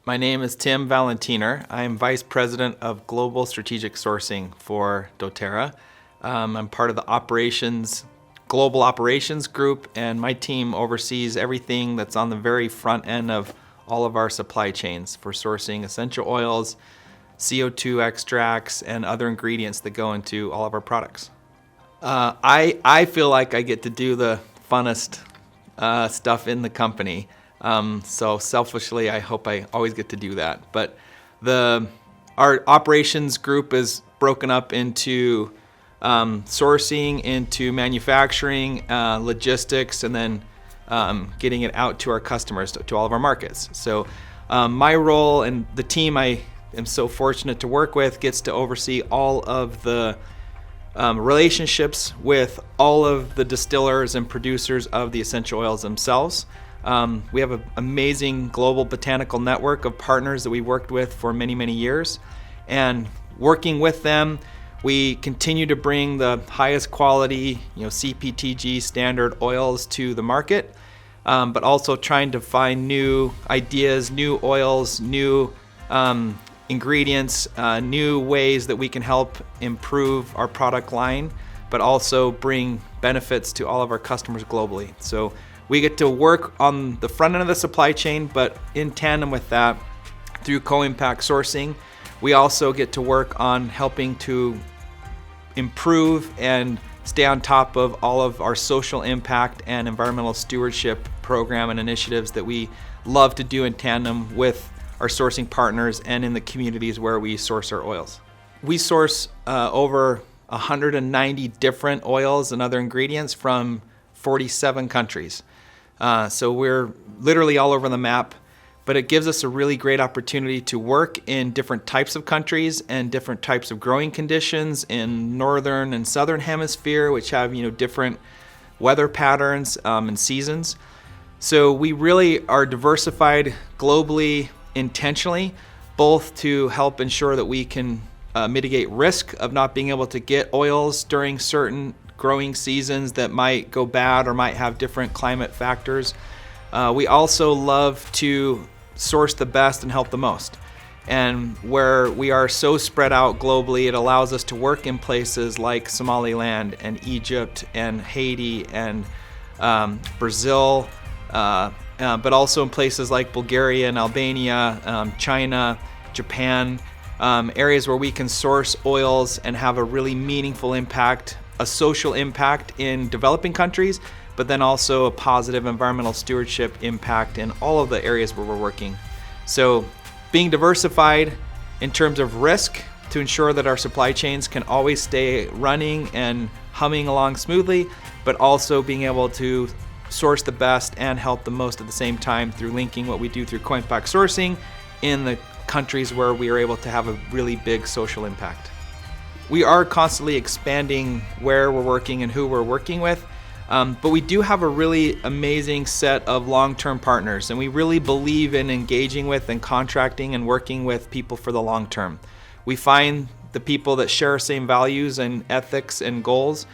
My name is Tim Valentiner. I am Vice President of Global Strategic Sourcing for dōTERRA. I'm part of the Global Operations Group, and my team oversees everything that's on the very front end of all of our supply chains for sourcing essential oils, CO2 extracts, and other ingredients that go into all of our products. I feel like I get to do the funnest stuff in the company. So selfishly, I hope I always get to do that. But our operations group is broken up into sourcing, into manufacturing, logistics, and then getting it out to our customers, to all of our markets. So my role and the team I am so fortunate to work with gets to oversee all of the relationships with all of the distillers and producers of the essential oils themselves. We have an amazing global botanical network of partners that we worked with for many, many years. And working with them, we continue to bring the highest quality, CPTG standard oils to the market, but also trying to find new ideas, new oils, new ingredients, new ways that we can help improve our product line, but also bring benefits to all of our customers globally. So we get to work on the front end of the supply chain, but in tandem with that, through co-impact sourcing, we also get to work on helping to improve and stay on top of all of our social impact and environmental stewardship program and initiatives that we love to do in tandem with our sourcing partners and in the communities where we source our oils. We source over 190 different oils and other ingredients from 47 countries. So we're literally all over the map, but it gives us a really great opportunity to work in different types of countries and different types of growing conditions in northern and southern hemisphere, which have different weather patterns and seasons. So we really are diversified globally intentionally, both to help ensure that we can mitigate risk of not being able to get oils during certain growing seasons that might go bad or might have different climate factors. We also love to source the best and help the most. And where we are so spread out globally, it allows us to work in places like Somaliland and Egypt and Haiti and Brazil, but also in places like Bulgaria and Albania, China, Japan, areas where we can source oils and have a really meaningful impact, a social impact in developing countries, but then also a positive environmental stewardship impact in all of the areas where we're working. So being diversified in terms of risk to ensure that our supply chains can always stay running and humming along smoothly, but also being able to source the best and help the most at the same time through linking what we do through co-impact sourcing in the countries where we are able to have a really big social impact. We are constantly expanding where we're working and who we're working with, but we do have a really amazing set of long-term partners, and we really believe in engaging with and contracting and working with people for the long term. We find the people that share our same values and ethics and goals,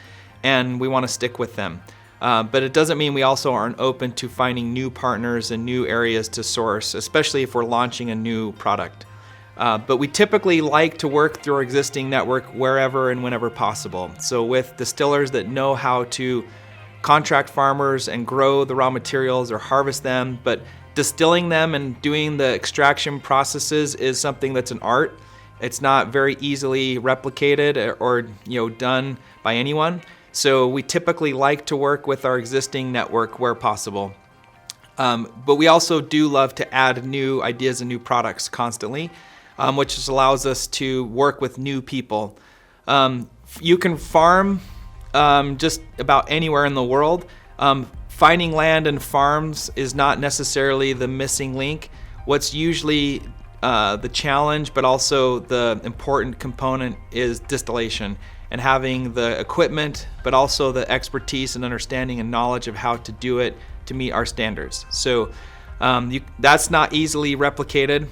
and we want to stick with them. But it doesn't mean we also aren't open to finding new partners and new areas to source, especially if we're launching a new product. But we typically like to work through our existing network wherever and whenever possible. So with distillers that know how to contract farmers and grow the raw materials or harvest them, but distilling them and doing the extraction processes is something that's an art. It's not very easily replicated or done by anyone. So we typically like to work with our existing network where possible. But we also do love to add new ideas and new products constantly, which just allows us to work with new people. You can farm just about anywhere in the world. Finding land and farms is not necessarily the missing link. What's usually the challenge, but also the important component, is distillation and having the equipment, but also the expertise and understanding and knowledge of how to do it to meet our standards. So that's not easily replicated.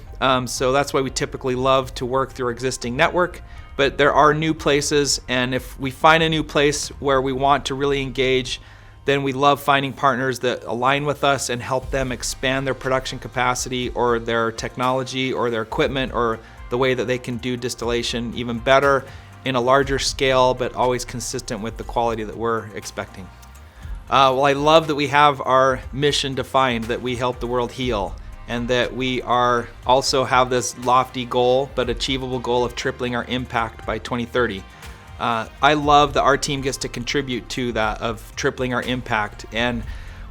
So that's why we typically love to work through our existing network. But there are new places, and if we find a new place where we want to really engage then we love finding partners that align with us and help them expand their production capacity or their technology or their equipment or the way that they can do distillation even better in a larger scale, but always consistent with the quality that we're expecting. Well, I love that we have our mission defined, that we help the world heal, and that we are also have this lofty goal, but achievable goal of tripling our impact by 2030. I love that our team gets to contribute to that, of tripling our impact. And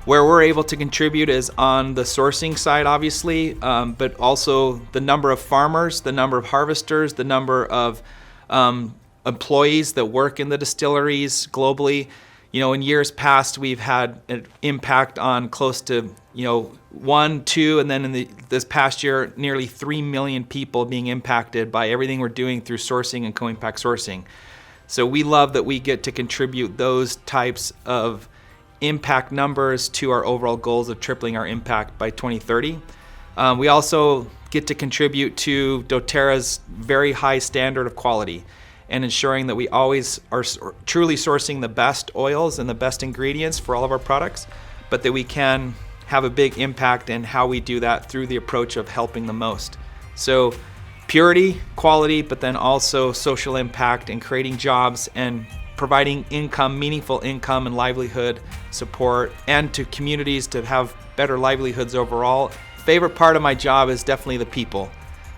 where we're able to contribute is on the sourcing side, obviously, but also the number of farmers, the number of harvesters, the number of employees that work in the distilleries globally. In years past, we've had an impact on close to, 1, 2, and then in this past year, nearly 3 million people being impacted by everything we're doing through sourcing and co-impact sourcing. So we love that we get to contribute those types of impact numbers to our overall goals of tripling our impact by 2030. We also get to contribute to doTERRA's very high standard of quality and ensuring that we always are truly sourcing the best oils and the best ingredients for all of our products, but that we can have a big impact in how we do that through the approach of helping the most. So purity, quality, but then also social impact and creating jobs and providing income, meaningful income and livelihood support, and to communities to have better livelihoods overall. Favorite part of my job is definitely the people.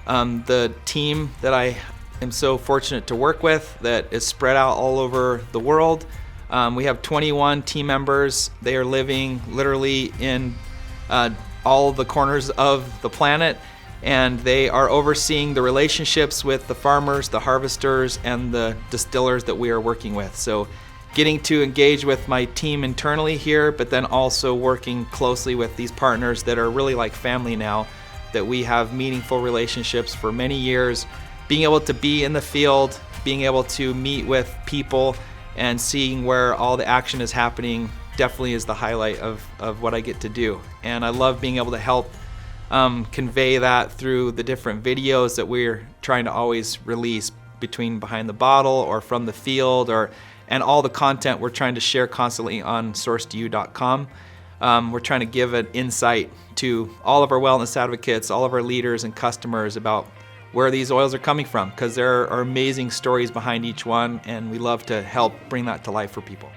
The team that I am so fortunate to work with that is spread out all over the world. We have 21 team members. They are living literally in all the corners of the planet, and they are overseeing the relationships with the farmers, the harvesters, and the distillers that we are working with. So getting to engage with my team internally here, but then also working closely with these partners that are really like family now, that we have meaningful relationships for many years. Being able to be in the field, being able to meet with people and seeing where all the action is happening definitely is the highlight of what I get to do. And I love being able to help convey that through the different videos that we're trying to always release between behind the bottle or from the field, and all the content we're trying to share constantly on sourcetoyou.com. We're trying to give an insight to all of our wellness advocates, all of our leaders and customers about where these oils are coming from, because there are amazing stories behind each one, and we love to help bring that to life for people.